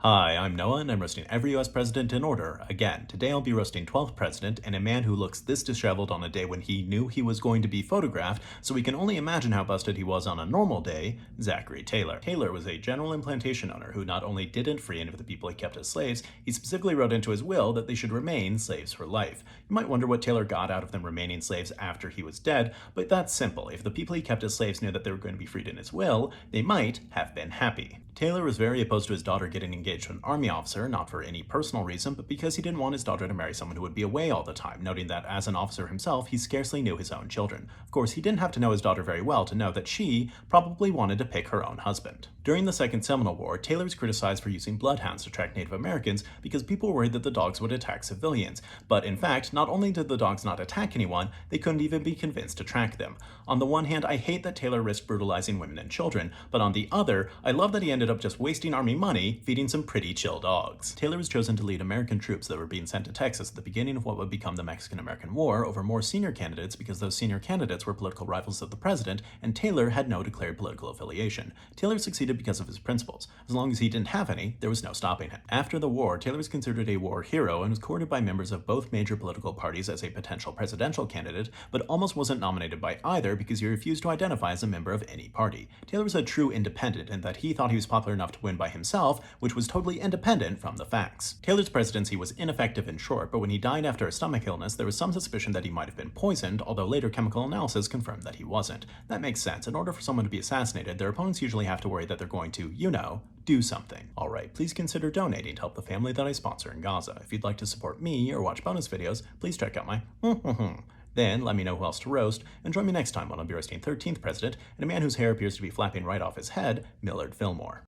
Hi, I'm Noah, and I'm roasting every US president in order. Again, today I'll be roasting 12th president and a man who looks this disheveled on a day when he knew he was going to be photographed, so we can only imagine how busted he was on a normal day, Zachary Taylor. Taylor was a general implantation owner who not only didn't free any of the people he kept as slaves, he specifically wrote into his will that they should remain slaves for life. You might wonder what Taylor got out of them remaining slaves after he was dead, but that's simple. If the people he kept as slaves knew that they were going to be freed in his will, they might have been happy. Taylor was very opposed to his daughter getting engaged to an army officer, not for any personal reason, but because he didn't want his daughter to marry someone who would be away all the time, noting that as an officer himself, he scarcely knew his own children. Of course, he didn't have to know his daughter very well to know that she probably wanted to pick her own husband. During the Second Seminole War, Taylor was criticized for using bloodhounds to track Native Americans because people were worried that the dogs would attack civilians. But in fact, not only did the dogs not attack anyone, they couldn't even be convinced to track them. On the one hand, I hate that Taylor risked brutalizing women and children, but on the other, I love that he ended up just wasting army money feeding some pretty chill dogs. Taylor was chosen to lead American troops that were being sent to Texas at the beginning of what would become the Mexican-American War over more senior candidates because those senior candidates were political rivals of the president, and Taylor had no declared political affiliation. Taylor succeeded because of his principles. As long as he didn't have any, there was no stopping him. After the war, Taylor was considered a war hero and was courted by members of both major political parties as a potential presidential candidate, but almost wasn't nominated by either because he refused to identify as a member of any party. Taylor was a true independent in that he thought he was popular enough to win by himself, which was totally independent from the facts. Taylor's presidency was ineffective and short, but when he died after a stomach illness, there was some suspicion that he might have been poisoned, although later chemical analysis confirmed that he wasn't. That makes sense. In order for someone to be assassinated, their opponents usually have to worry that they're going to, do something. Alright, please consider donating to help the family that I sponsor in Gaza. If you'd like to support me or watch bonus videos, please check out my Then let me know who else to roast, and join me next time when I'll be roasting 13th President and a man whose hair appears to be flapping right off his head, Millard Fillmore.